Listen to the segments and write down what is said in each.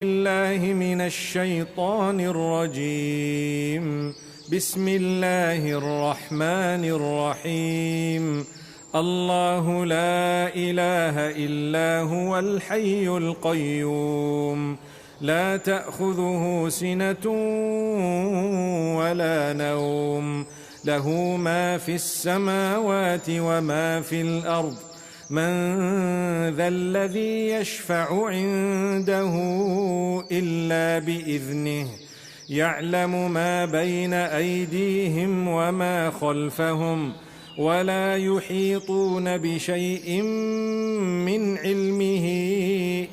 الله من الشيطان الرجيم. بسم الله الرحمن الرحيم. الله لا إله إلا هو الحي القيوم، لا تأخذه سنة ولا نوم، له ما في السماوات وما في الأرض. من ذا الذي يشفع عنده إلا بإذنه، يعلم ما بين أيديهم وما خلفهم، ولا يحيطون بشيء من علمه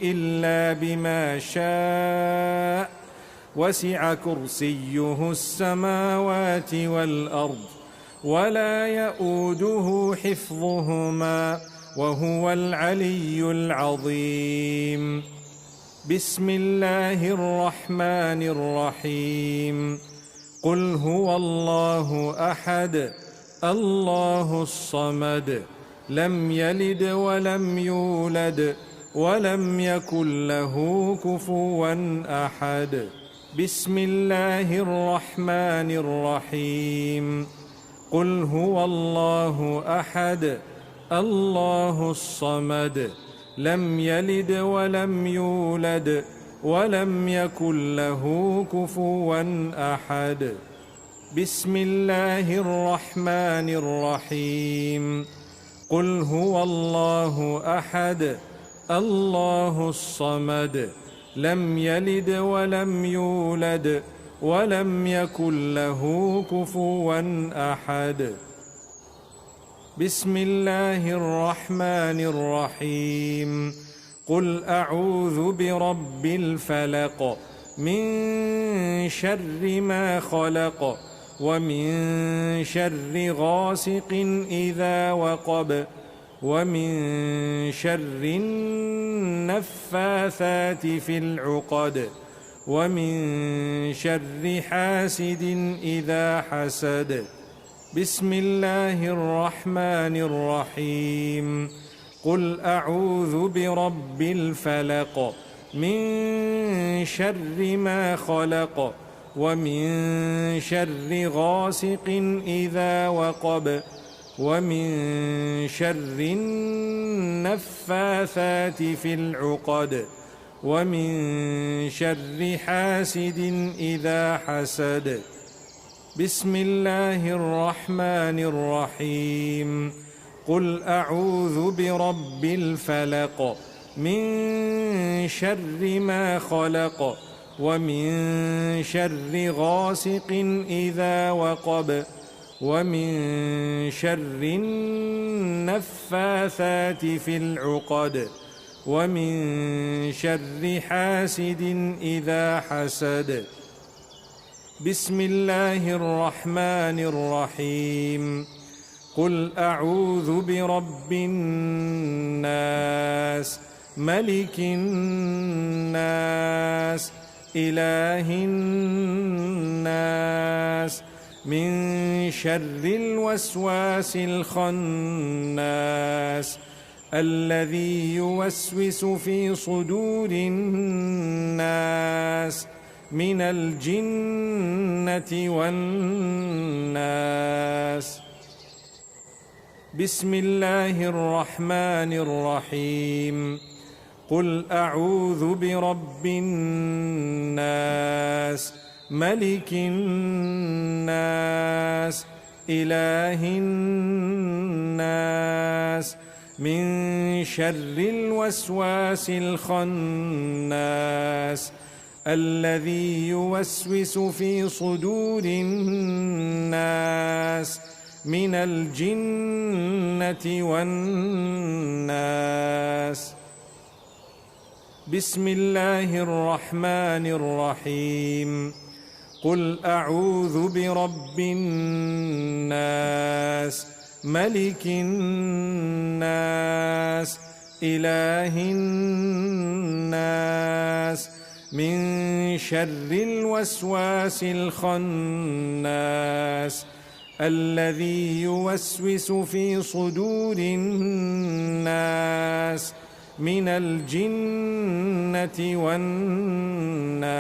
إلا بما شاء، وسع كرسيه السماوات والأرض، ولا يؤوده حفظهما، وهو العلي العظيم. بسم الله الرحمن الرحيم. قل هو الله أحد، الله الصمد، لم يلد ولم يولد، ولم يكن له كفوا أحد. بسم الله الرحمن الرحيم. قل هو الله أحد، الله الصمد، لم يلد ولم يولد، ولم يكن له كفوا أحد. بسم الله الرحمن الرحيم. قل هو الله أحد، الله الصمد، لم يلد ولم يولد، ولم يكن له كفوا أحد. بسم الله الرحمن الرحيم. قل أعوذ برب الفلق، من شر ما خلق، ومن شر غاسق إذا وقب، ومن شر النفاثات في العقد، ومن شر حاسد إذا حسد. بسم الله الرحمن الرحيم. قل أعوذ برب الفلق، من شر ما خلق، ومن شر غاسق إذا وقب، ومن شر النفاثات في العقد، ومن شر حاسد إذا حسد. بسم الله الرحمن الرحيم. قل أعوذ برب الفلق، من شر ما خلق، ومن شر غاسق إذا وقب، ومن شر النفاثات في العقد، ومن شر حاسد إذا حسد. بسم الله الرحمن الرحيم. قل أعوذ برب الناس، ملك الناس، إله الناس، من شر الوسواس الخناس، الذي يوسوس في صدور الناس من الجنة والناس. بسم الله الرحمن الرحيم. قل أعوذ برب الناس، ملك الناس، إله الناس، من شر الوسواس الخناس، الذي يوسوس في صدور الناس من الجنة والناس. بسم الله الرحمن الرحيم. قل أعوذ برب الناس، ملك الناس، إله الناس، من شر الوسواس الخناس، الذي يوسوس في صدور الناس من الجنة والناس.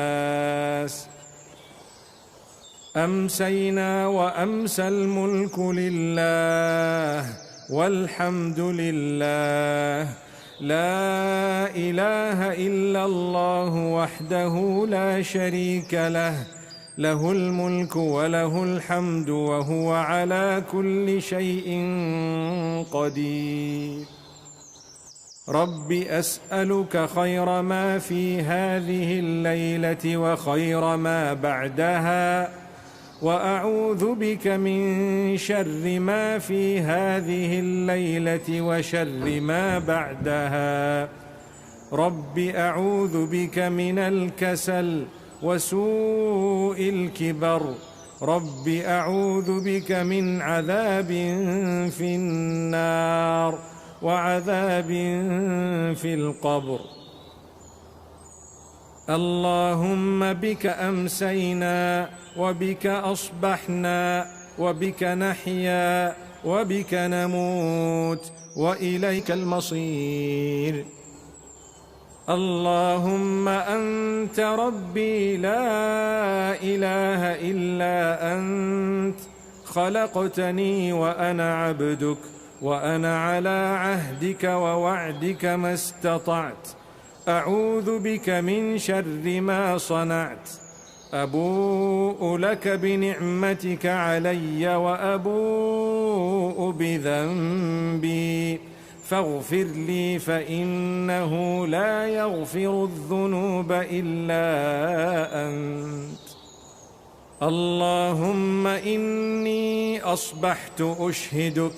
أمسينا وأمسى الملك لله والحمد لله، لا إله إلا الله وحده لا شريك له، له الملك وله الحمد وهو على كل شيء قدير. رب أسألك خير ما في هذه الليلة وخير ما بعدها، وأعوذ بك من شر ما في هذه الليلة وشر ما بعدها. رب أعوذ بك من الكسل وسوء الكبر. رب أعوذ بك من عذاب في النار وعذاب في القبر. اللهم بك أمسينا وبك أصبحنا وبك نحيا وبك نموت وإليك المصير. اللهم أنت ربي لا إله إلا أنت، خلقتني وأنا عبدك، وأنا على عهدك ووعدك ما استطعت. أعوذ بك من شر ما صنعت. أبوء لك بنعمتك علي وأبوء بذنبي، فاغفر لي فإنه لا يغفر الذنوب إلا أنت. اللهم إني أصبحت أشهدك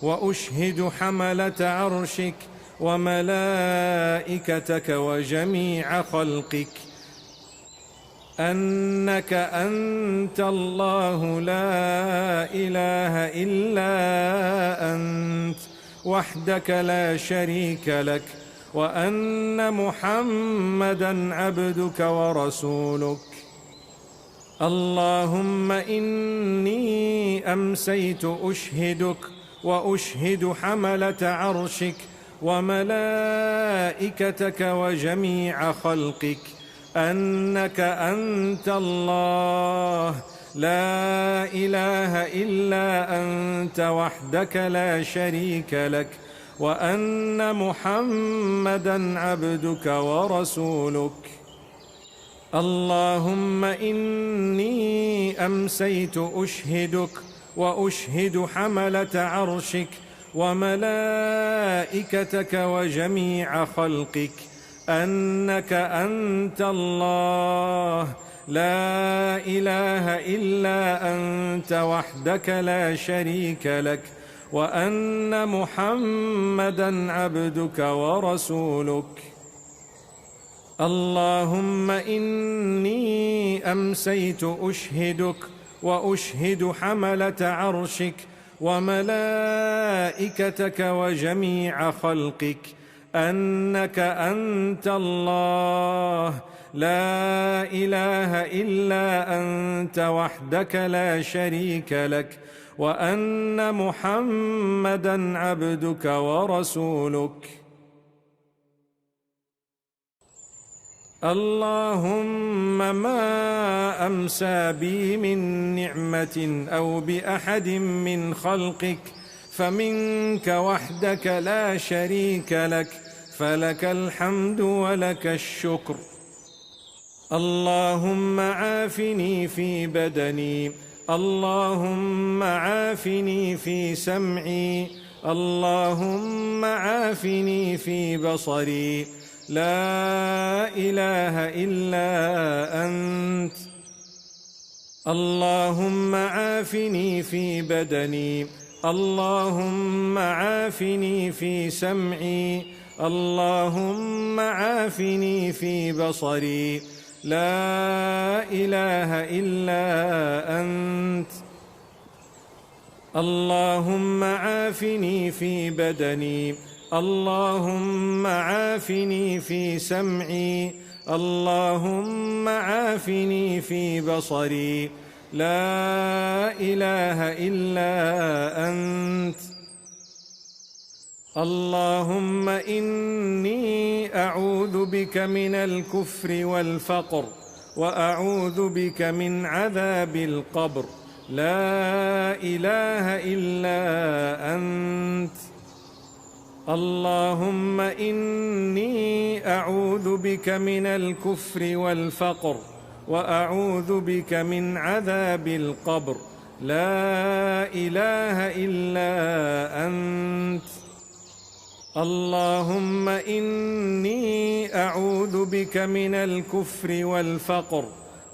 وأشهد حملة عرشك وملائكتك وجميع خلقك أنك أنت الله لا إله إلا أنت وحدك لا شريك لك، وأن محمدًا عبدك ورسولك. اللهم إني أمسيت أشهدك وأشهد حملة عرشك وملائكتك وجميع خلقك أنك أنت الله لا إله إلا أنت وحدك لا شريك لك، وأن محمدًا عبدك ورسولك. اللهم إني أمسيت أشهدك وأشهد حملة عرشك وملائكتك وجميع خلقك أنك أنت الله لا إله إلا أنت وحدك لا شريك لك، وأن محمدًا عبدك ورسولك. اللهم إني أمسيت أشهدك وأشهد حملة عرشك وملائكتك وجميع خلقك أنك أنت الله لا إله إلا أنت وحدك لا شريك لك، وأن محمدًا عبدك ورسولك. اللهم ما أمسى بي من نعمة أو بأحد من خلقك فمنك وحدك لا شريك لك، فلك الحمد ولك الشكر. اللهم عافني في بدني، اللهم عافني في سمعي، اللهم عافني في بصري، لا إله إلا أنت. اللهم عافني في بدني، اللهم عافني في سمعي، اللهم عافني في بصري، لا إله إلا أنت. اللهم عافني في بدني، اللهم عافني في سمعي، اللهم عافني في بصري، لا إله إلا أنت. اللهم إني أعوذ بك من الكفر والفقر، وأعوذ بك من عذاب القبر، لا إله إلا أنت. اللهم إني أعوذ بك من الكفر والفقر، وأعوذ بك من عذاب القبر، لا إله إلا أنت. اللهم إني أعوذ بك من الكفر والفقر،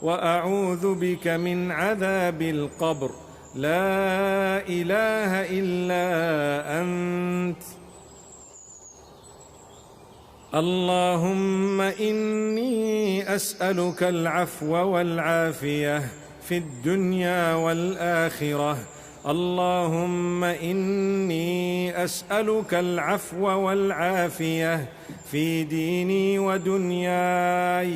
وأعوذ بك من عذاب القبر، لا إله إلا أنت. اللهم إني أسألك العفو والعافية في الدنيا والآخرة. اللهم إني أسألك العفو والعافية في ديني ودنياي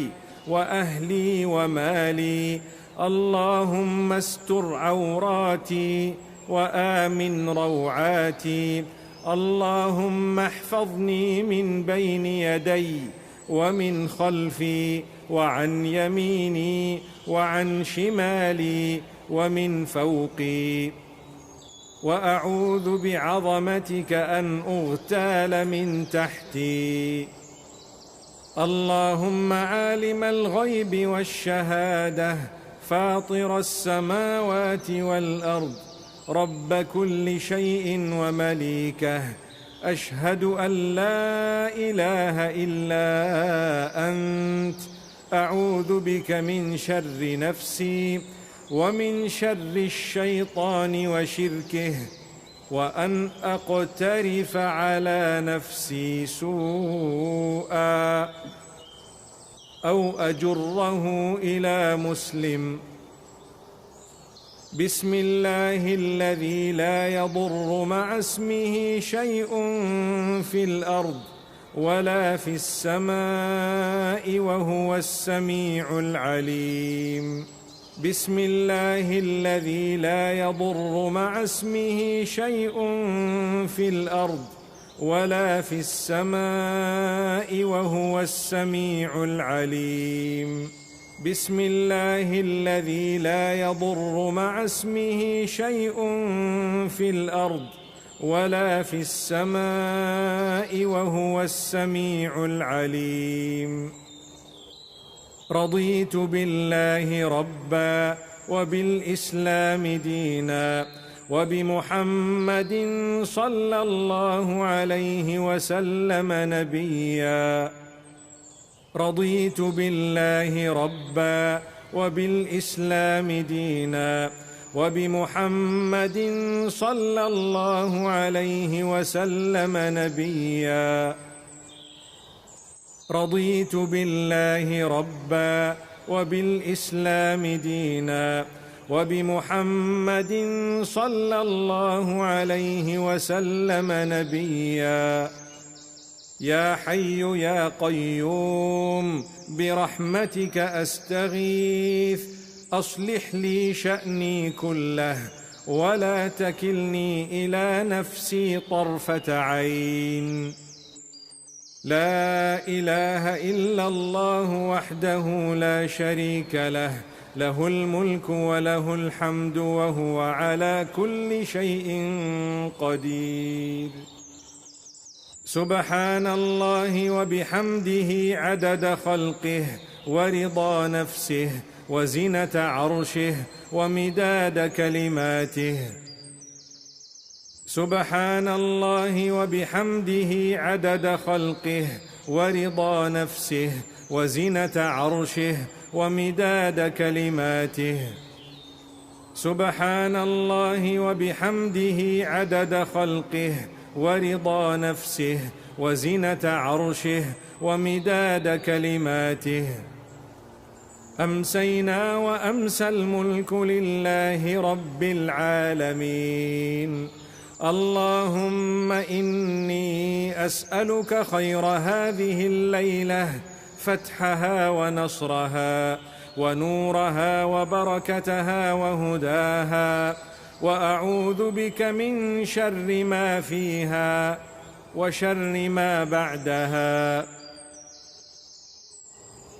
وأهلي ومالي. اللهم استر عوراتي وآمن روعاتي. اللهم احفظني من بين يدي ومن خلفي وعن يميني وعن شمالي ومن فوقي. وأعوذ بعظمتك أن أغتال من تحتي. اللهم عالم الغيب والشهادة، فاطر السماوات والأرض، رب كل شيء ومليكه، أشهد أن لا إله إلا أنت. أعوذ بك من شر نفسي ومن شر الشيطان وشركه، وأن أقترف على نفسي سوءا أو أجره إلى مسلم. بسم الله الذي لا يضر مع اسمه شيء في الأرض ولا في السماء وهو السميع العليم. بسم الله الذي لا يضر مع اسمه شيء في الأرض ولا في السماء وهو السميع العليم. بسم الله الذي لا يضر مع اسمه شيء في الأرض ولا في السماء وهو السميع العليم. رضيت بالله ربا وبالإسلام دينا وبمحمد صلى الله عليه وسلم نبيا. رضيت بالله ربا وبالإسلام دينا وبمحمد صلى الله عليه وسلم نبيا. رضيت بالله ربا وبالإسلام دينا وبمحمد صلى الله عليه وسلم نبيا. يا حي يا قيوم برحمتك أستغيث، أصلح لي شأني كله ولا تكلني إلى نفسي طرفة عين. لا إله إلا الله وحده لا شريك له، له الملك وله الحمد وهو على كل شيء قدير. سبحان الله وبحمده عدد خلقه ورضا نفسه وزنة عرشه ومداد كلماته. سبحان الله وبحمده عدد خلقه ورضا نفسه وزنة عرشه ومداد كلماته. سبحان الله وبحمده عدد خلقه ورضا نفسه وزنة عرشه ومداد كلماته. أمسينا وأمسى الملك لله رب العالمين. اللهم إني أسألك خير هذه الليلة، فتحها ونصرها ونورها وبركتها وهداها، وأعوذ بك من شر ما فيها، وشر ما بعدها.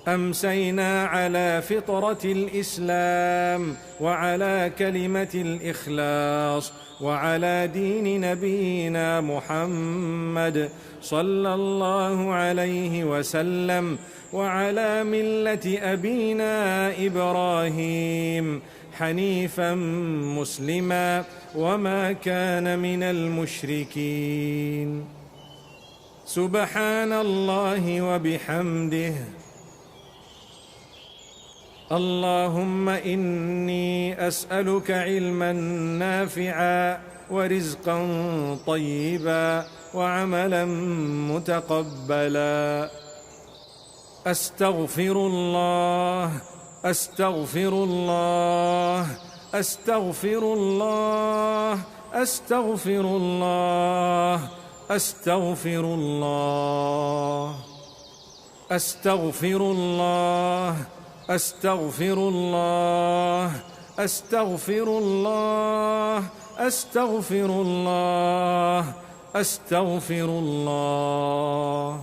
أمسينا على فطرة الإسلام وعلى كلمة الإخلاص وعلى دين نبينا محمد صلى الله عليه وسلم وعلى ملة أبينا إبراهيم حنيفا مسلما وما كان من المشركين. سبحان الله وبحمده. اللهم إني أسألك علما نافعا ورزقا طيبا وعملا متقبلا. أستغفر الله أستغفر الله أستغفر الله أستغفر الله أستغفر الله أستغفر الله أستغفر الله أستغفر الله أستغفر الله أستغفر الله.